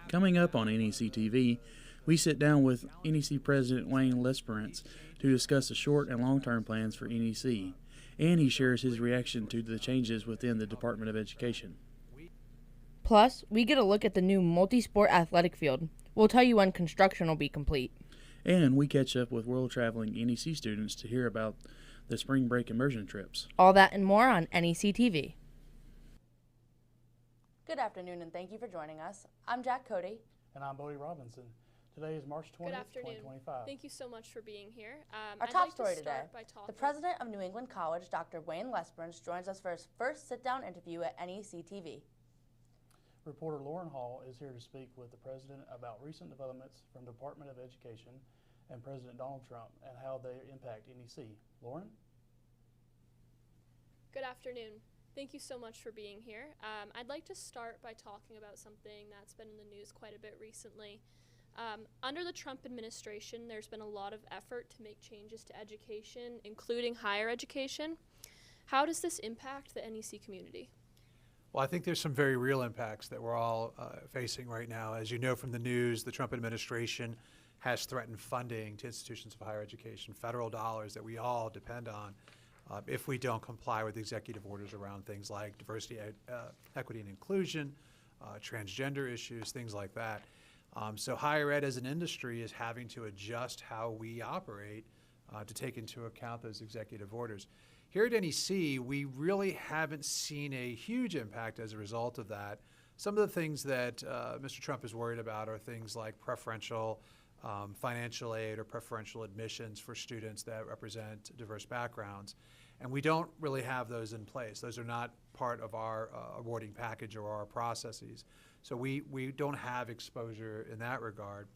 Coming up on NEC-TV, we sit down with NEC President Wayne Lesperance to discuss the short and long-term plans for NEC, and he shares his reaction to the changes within the Department of Education. Plus, we get a look at the new multi-sport athletic field. We'll tell you when construction will be complete. And we catch up with world-traveling NEC students to hear about the spring break immersion trips. All that and more on NEC-TV. Good afternoon, and thank you for joining us. I'm Jack Cody. And I'm Bodie Robinson. Today is March 20th, Good afternoon. 2025. Thank you so much for being here. Our top story today, the president of New England College, Dr. Wayne Lesperance, joins us for his first sit-down interview at NEC-TV. Reporter Lauren Hall is here to speak with the president about recent developments from the Department of Education and President Donald Trump and how they impact NEC. Lauren? Good afternoon. Thank you so much for being here. I'd like to start by talking about something that's been in the news quite a bit recently. Under the Trump administration, there's been a lot of effort to make changes to education, including higher education. How does this impact the NEC community? Well, I think there's some very real impacts that we're all facing right now. As you know from the news, the Trump administration has threatened funding to institutions of higher education, federal dollars that we all depend on, if we don't comply with executive orders around things like diversity, equity, and inclusion, transgender issues, things like that. So higher ed as an industry is having to adjust how we operate to take into account those executive orders. Here at NEC, we really haven't seen a huge impact as a result of that. Some of the things that Mr. Trump is worried about are things like preferential financial aid or preferential admissions for students that represent diverse backgrounds. And we don't really have those in place. Those are not part of our awarding package or our processes. So we don't have exposure in that regard.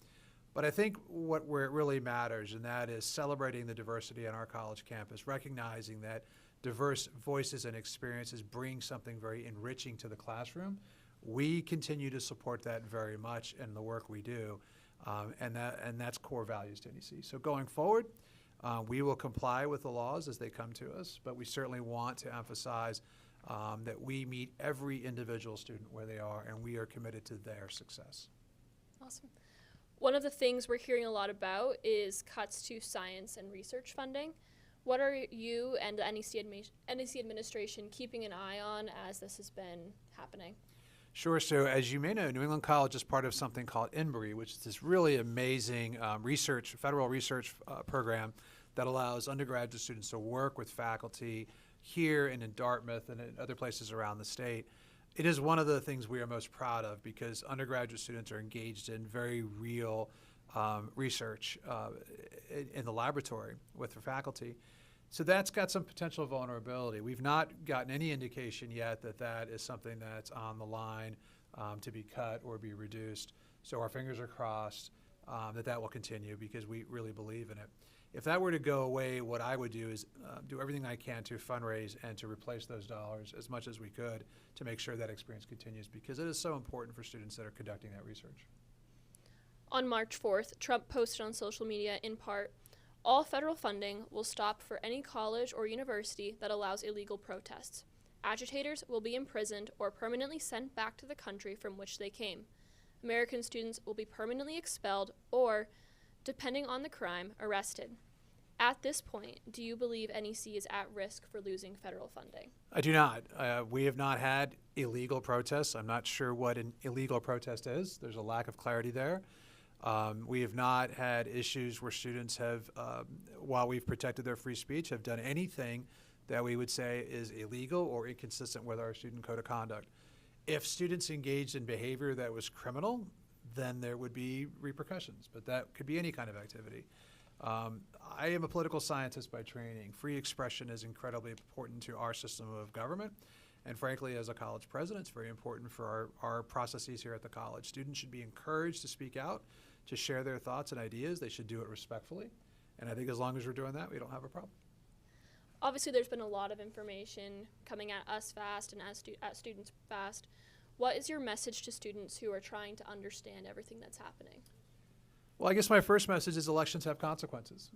But I think where it really matters, and that is celebrating the diversity on our college campus, recognizing that diverse voices and experiences bring something very enriching to the classroom. We continue to support that very much in the work we do, and that's core values to NEC. So going forward, we will comply with the laws as they come to us, but we certainly want to emphasize that we meet every individual student where they are, and we are committed to their success. Awesome. One of the things we're hearing a lot about is cuts to science and research funding. What are you and the NEC administration keeping an eye on as this has been happening? Sure. So as you may know, New England College is part of something called INBRE, which is this really amazing federal research program that allows undergraduate students to work with faculty here and in Dartmouth and in other places around the state. It is one of the things we are most proud of because undergraduate students are engaged in very real research in the laboratory with their faculty. So that's got some potential vulnerability. We've not gotten any indication yet that that is something that's on the line to be cut or be reduced. So our fingers are crossed that will continue because we really believe in it. If that were to go away, what I would do is do everything I can to fundraise and to replace those dollars as much as we could to make sure that experience continues because it is so important for students that are conducting that research. On March 4th, Trump posted on social media in part, "All federal funding will stop for any college or university that allows illegal protests. Agitators will be imprisoned or permanently sent back to the country from which they came. American students will be permanently expelled or, depending on the crime, arrested." At this point, do you believe NEC is at risk for losing federal funding? I do not. We have not had illegal protests. I'm not sure what an illegal protest is. There's a lack of clarity there. We have not had issues where students have, while we've protected their free speech, have done anything that we would say is illegal or inconsistent with our student code of conduct. If students engaged in behavior that was criminal, then there would be repercussions, but that could be any kind of activity. I am a political scientist by training. Free expression is incredibly important to our system of government, and frankly, as a college president, it's very important for our processes here at the college. Students should be encouraged to speak out, to share their thoughts and ideas. They should do it respectfully, and I think as long as we're doing that, we don't have a problem. Obviously, there's been a lot of information coming at us fast and at students fast. What is your message to students who are trying to understand everything that's happening? Well, I guess my first message is elections have consequences.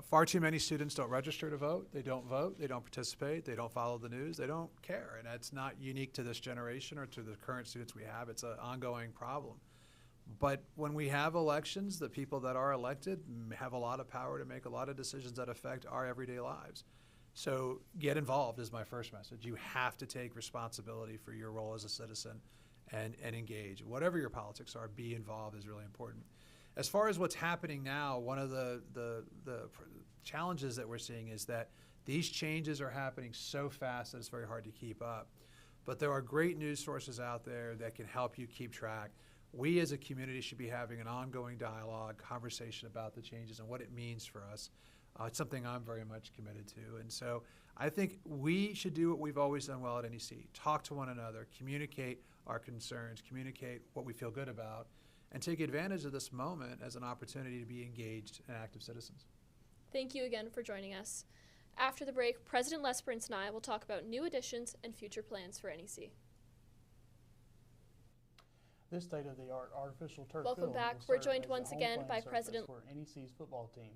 Far too many students don't register to vote, they don't participate, they don't follow the news, they don't care. And that's not unique to this generation or to the current students we have. It's an ongoing problem. But when we have elections, the people that are elected have a lot of power to make a lot of decisions that affect our everyday lives. So get involved is my first message. You have to take responsibility for your role as a citizen and engage. Whatever your politics are, be involved is really important. As far as what's happening now, one of the challenges that we're seeing is that these changes are happening so fast that it's very hard to keep up. But there are great news sources out there that can help you keep track. We as a community should be having an ongoing dialogue, conversation about the changes and what it means for us. It's something I'm very much committed to. And so I think we should do what we've always done well at NEC, talk to one another, communicate our concerns, communicate what we feel good about, and take advantage of this moment as an opportunity to be engaged and active citizens. Thank you again for joining us. After the break, President Lesperance and I will talk about new additions and future plans for NEC. This state-of-the-art artificial turf Welcome field back. will We're serve joined as the once home again playing by surface President for NEC's football team.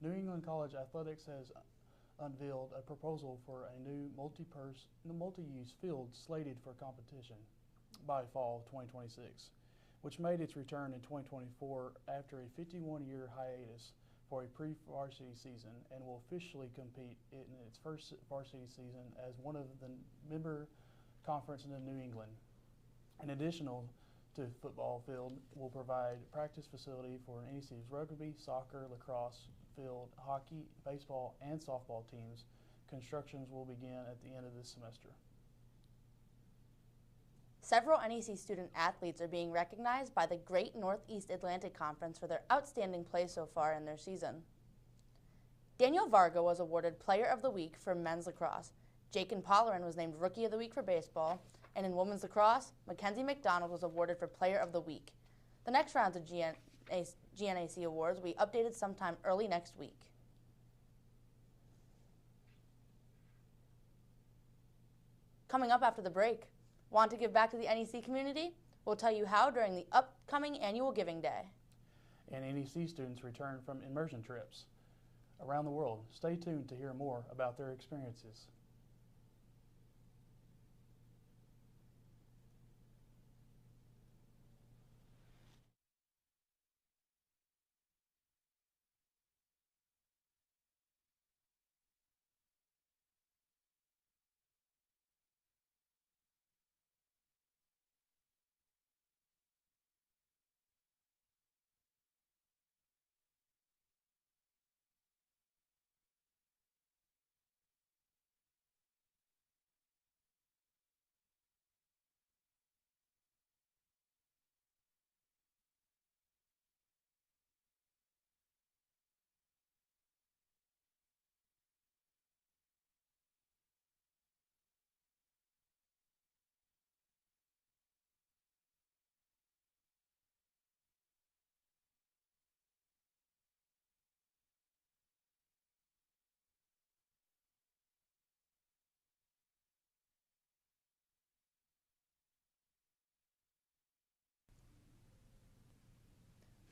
New England College Athletics has unveiled a proposal for a new multi-use field slated for competition by fall 2026, which made its return in 2024 after a 51-year hiatus for a pre-varsity season, and will officially compete in its first varsity season as one of the member conference in New England. An additional to football field will provide practice facility for NEC's rugby, soccer, lacrosse field, hockey, baseball, and softball teams. Constructions will begin at the end of this semester. Several NEC student athletes are being recognized by the Great Northeast Atlantic Conference for their outstanding play so far in their season. Daniel Varga was awarded Player of the Week for men's lacrosse. Jakin Pollerin was named Rookie of the Week for baseball. And in women's lacrosse, Mackenzie McDonald was awarded for Player of the Week. The next rounds of GNAC awards will be updated sometime early next week. Coming up after the break, want to give back to the NEC community? We'll tell you how during the upcoming annual Giving Day. And NEC students return from immersion trips around the world. Stay tuned to hear more about their experiences.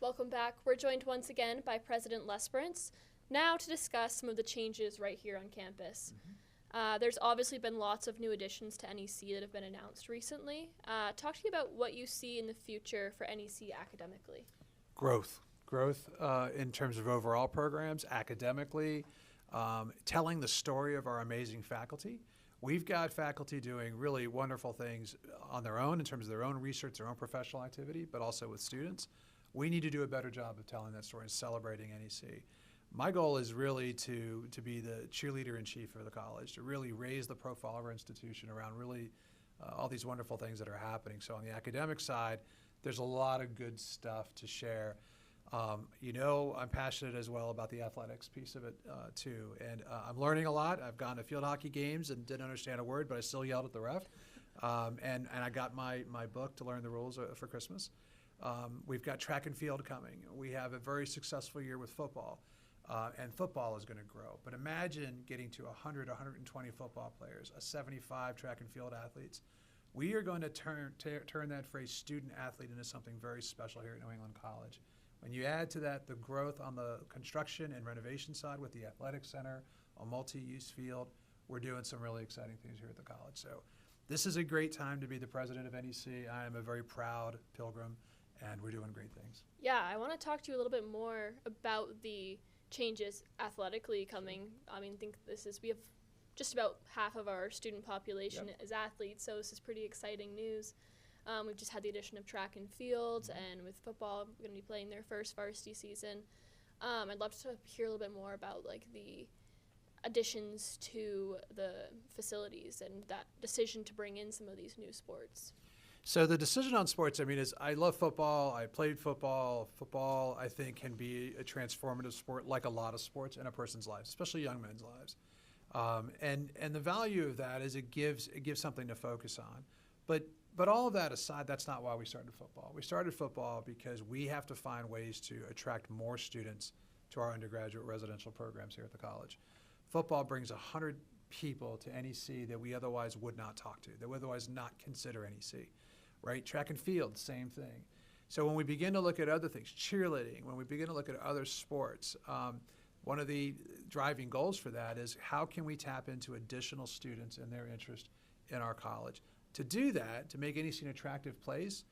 Welcome back. We're joined once again by President Lesperance, now to discuss some of the changes right here on campus. There's obviously been lots of new additions to NEC that have been announced recently. Talk to me about what you see in the future for NEC academically. Growth in terms of overall programs, academically, telling the story of our amazing faculty. We've got faculty doing really wonderful things on their own in terms of their own research, their own professional activity, but also with students. We need to do a better job of telling that story and celebrating NEC. My goal is really to be the cheerleader in chief of the college, to really raise the profile of our institution around really all these wonderful things that are happening. So on the academic side, there's a lot of good stuff to share. You know, I'm passionate as well about the athletics piece of it too. And I'm learning a lot. I've gone to field hockey games and didn't understand a word, but I still yelled at the ref. And I got my book to learn the rules for Christmas. We've got track and field coming. We have a very successful year with football, and football is going to grow. But imagine getting to 100, 120 football players, 75 track and field athletes. We are going to turn that phrase student athlete into something very special here at New England College. When you add to that the growth on the construction and renovation side with the athletic center, a multi-use field, we're doing some really exciting things here at the college. So this is a great time to be the president of NEC. I am a very proud Pilgrim. and we're doing great things. Yeah, I want to talk to you a little bit more about the changes athletically coming. I mean, we have just about half of our student population is athletes, so this is pretty exciting news. We've just had the addition of track and field, and with football, we're going to be playing their first varsity season. I'd love to hear a little bit more about like the additions to the facilities and that decision to bring in some of these new sports. So the decision on sports, I mean, is I love football. I played football. Football, I think, can be a transformative sport, like a lot of sports in a person's life, especially young men's lives. And the value of that is it gives something to focus on. But all of that aside, that's not why we started football. We started football because we have to find ways to attract more students to our undergraduate residential programs here at the college. Football brings 100 people to NEC that we otherwise would not talk to, that would otherwise not consider NEC, right? Track and field, same thing. So when we begin to look at other things, cheerleading, when we begin to look at other sports, one of the driving goals for that is how can we tap into additional students and their interest in our college? To do that, to make NEC an attractive place,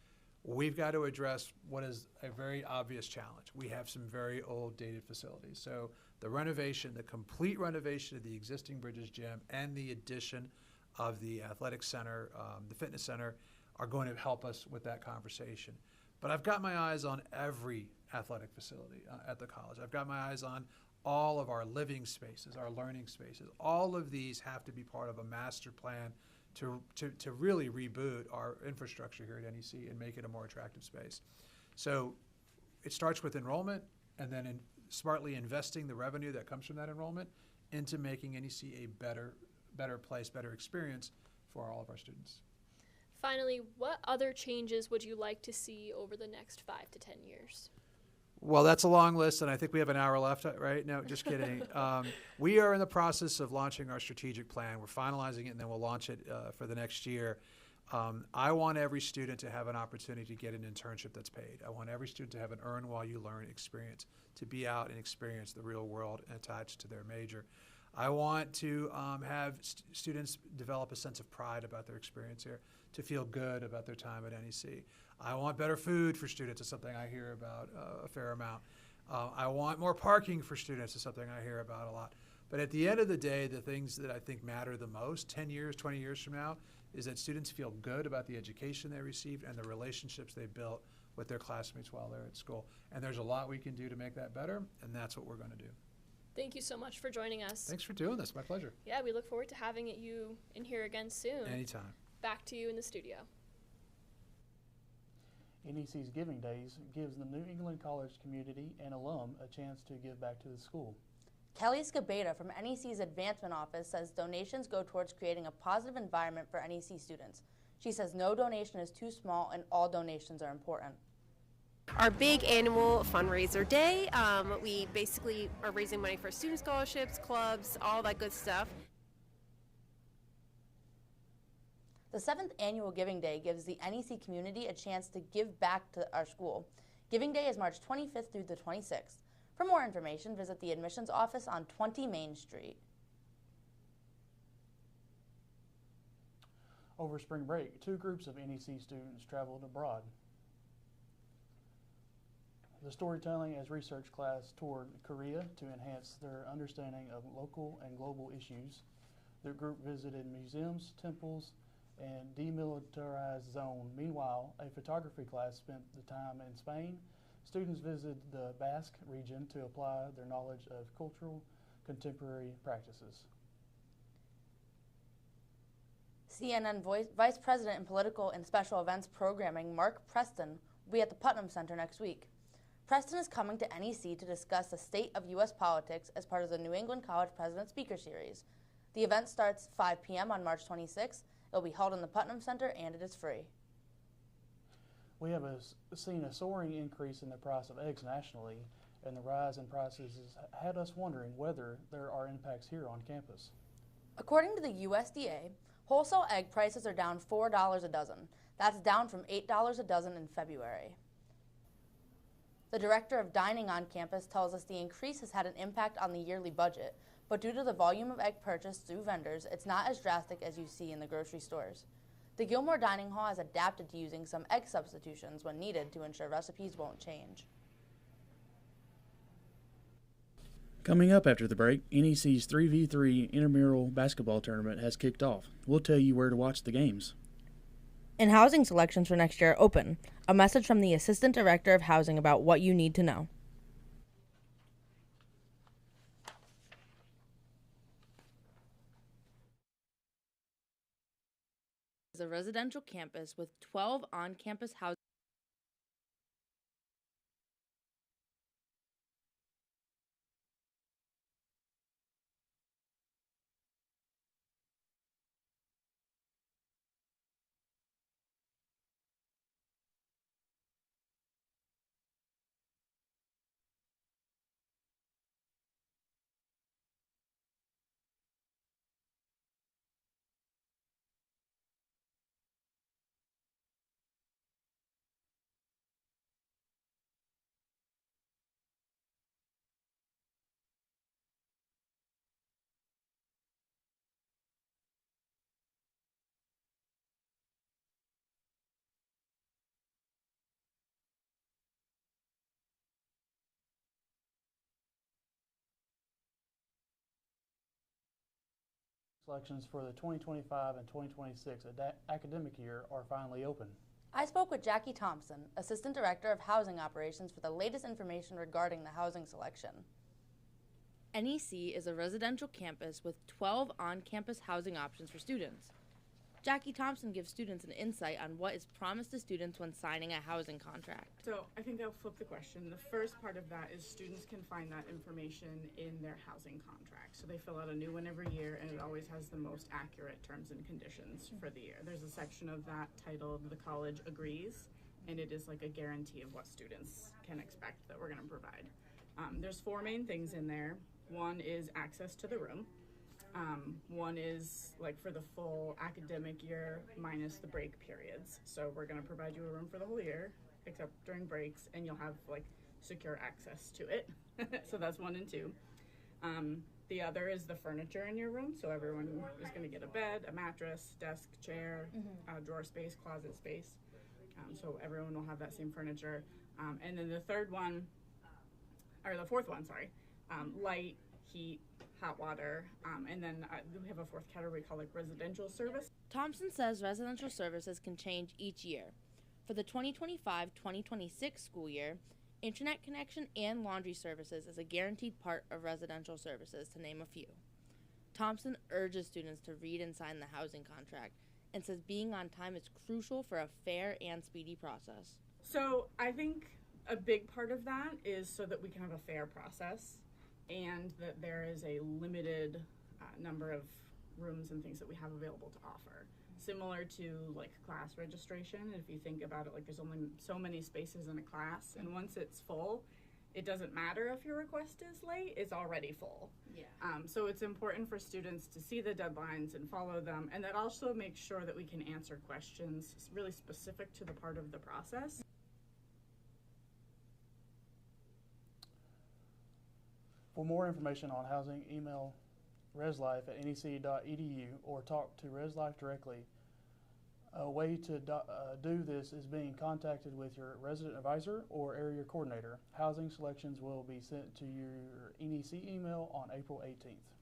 we've got to address what is a very obvious challenge. We have some very old, dated facilities. So the renovation, the complete renovation of the existing Bridges Gym and the addition of the athletic center, the fitness center, are going to help us with that conversation. But I've got my eyes on every athletic facility at the college. I've got my eyes on all of our living spaces, our learning spaces. All of these have to be part of a master plan to really reboot our infrastructure here at NEC and make it a more attractive space. So it starts with enrollment, and then smartly investing the revenue that comes from that enrollment into making NEC a better place, better experience for all of our students. Finally, what other changes would you like to see over the next 5 to 10 years? Well, that's a long list, and I think we have an hour left, right? No, just kidding. We are in the process of launching our strategic plan. We're finalizing it, and then we'll launch it for the next year. I want every student to have an opportunity to get an internship that's paid. I want every student to have an earn while you learn experience, to be out and experience the real world attached to their major. I want to have students develop a sense of pride about their experience here, to feel good about their time at NEC. I want better food for students. It's something I hear about a fair amount. I want more parking for students. It's something I hear about a lot. But at the end of the day, the things that I think matter the most, 10 years, 20 years from now, is that students feel good about the education they received and the relationships they built with their classmates while they're at school. And there's a lot we can do to make that better, and that's what we're going to do. Thank you so much for joining us. Thanks for doing this. My pleasure. Yeah, we look forward to having you in here again soon. Anytime. Back to you in the studio. NEC's Giving Days gives the New England College community and alum a chance to give back to the school. Kelly Scabeda from NEC's Advancement Office says donations go towards creating a positive environment for NEC students. She says no donation is too small and all donations are important. Our big annual fundraiser day, we basically are raising money for student scholarships, clubs, all that good stuff. The 7th annual Giving Day gives the NEC community a chance to give back to our school. Giving Day is March 25th through the 26th. For more information, visit the admissions office on 20 Main Street. Over spring break, 2 groups of NEC students traveled abroad. The Storytelling as Research class toured Korea to enhance their understanding of local and global issues. The group visited museums, temples, and demilitarized zone. Meanwhile, a photography class spent the time in Spain. Students visited the Basque region to apply their knowledge of cultural contemporary practices. CNN Vice President in Political and Special Events Programming, Mark Preston, will be at the Putnam Center next week. Preston is coming to NEC to discuss the state of U.S. politics as part of the New England College President Speaker Series. The event starts 5 p.m. on March 26th. It will be held in the Putnam Center, and it is free. We have seen a soaring increase in the price of eggs nationally, and the rise in prices has had us wondering whether there are impacts here on campus. According to the USDA, wholesale egg prices are down $4 a dozen. That's down from $8 a dozen in February. The director of dining on campus tells us the increase has had an impact on the yearly budget, but due to the volume of egg purchased through vendors, it's not as drastic as you see in the grocery stores. The Gilmore Dining Hall has adapted to using some egg substitutions when needed to ensure recipes won't change. Coming up after the break, NEC's 3v3 intramural basketball tournament has kicked off. We'll tell you where to watch the games. And housing selections for next year are open. A message from the Assistant Director of Housing about what you need to know. Is a residential campus with 12 on-campus housing selections for the 2025 and 2026 academic year are finally open. I spoke with Jackie Thompson, Assistant Director of Housing Operations, for the latest information regarding the housing selection. NEC is a residential campus with 12 on-campus housing options for students. Jackie Thompson gives students an insight on what is promised to students when signing a housing contract. So I think I'll flip the question. The first part of that is students can find that information in their housing contract. So they fill out a new one every year, and it always has the most accurate terms and conditions for the year. There's a section of that titled "The College Agrees," and it is like a guarantee of what students can expect that we're going to provide. There's 4 main things in there. One is access to the room. One is like for the full academic year minus the break periods. So we're going to provide you a room for the whole year, except during breaks, and you'll have like secure access to it. So that's 1 and 2. The other is the furniture in your room. So everyone is going to get a bed, a mattress, desk, chair, drawer space, closet space. So everyone will have that same furniture. And then the fourth one, light, heat, hot water, and then we have a 4th category called like residential service. Thompson says residential services can change each year. For the 2025-2026 school year, internet connection and laundry services is a guaranteed part of residential services, to name a few. Thompson urges students to read and sign the housing contract and says being on time is crucial for a fair and speedy process. So I think a big part of that is so that we can have a fair process, and that there is a limited number of rooms and things that we have available to offer. Similar to like class registration, if you think about it, like there's only so many spaces in a class, and once it's full, it doesn't matter if your request is late, it's already full. Yeah. So it's important for students to see the deadlines and follow them, and that also makes sure that we can answer questions really specific to the part of the process. For more information on housing, email reslife@nec.edu or talk to ResLife directly. A way to do this is being contacted with your resident advisor or area coordinator. Housing selections will be sent to your NEC email on April 18th.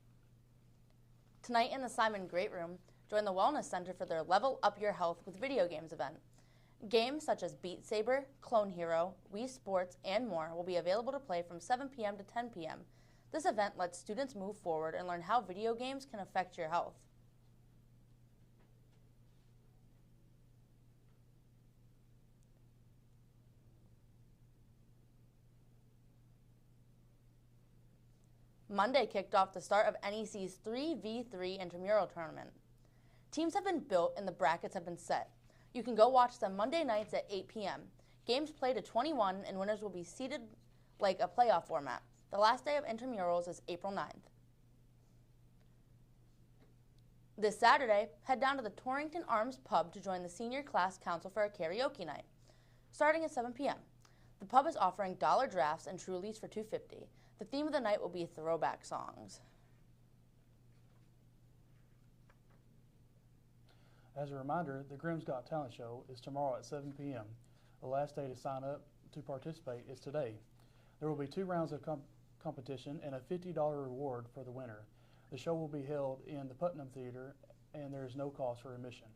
Tonight in the Simon Great Room, join the Wellness Center for their Level Up Your Health with Video Games event. Games such as Beat Saber, Clone Hero, Wii Sports, and more will be available to play from 7 p.m. to 10 p.m. This event lets students move forward and learn how video games can affect your health. Monday kicked off the start of NEC's 3v3 intramural tournament. Teams have been built and the brackets have been set. You can go watch them Monday nights at 8 p.m. Games play to 21 and winners will be seeded like a playoff format. The last day of intramurals is April 9th. This Saturday, head down to the Torrington Arms Pub to join the senior class council for a karaoke night, starting at 7 p.m. The pub is offering dollar drafts and Trulies for $2.50. The theme of the night will be throwback songs. As a reminder, the Grimm's Got Talent Show is tomorrow at 7 p.m. The last day to sign up to participate is today. There will be 2 rounds of competition and a $50 reward for the winner. The show will be held in the Putnam Theater, and there is no cost for admission.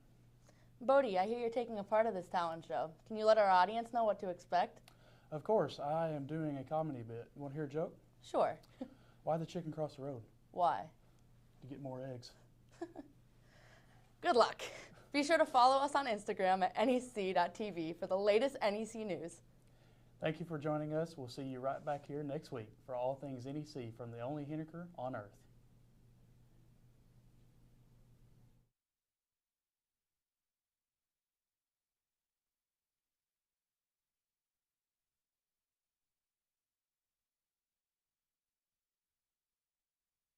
Bodie, I hear you're taking a part of this talent show. Can you let our audience know what to expect? Of course, I am doing a comedy bit. You want to hear a joke? Sure. Why the chicken cross the road? Why? To get more eggs. Good luck. Be sure to follow us on Instagram at NEC.TV for the latest NEC news. Thank you for joining us. We'll see you right back here next week for all things NEC from the only Henniker on earth.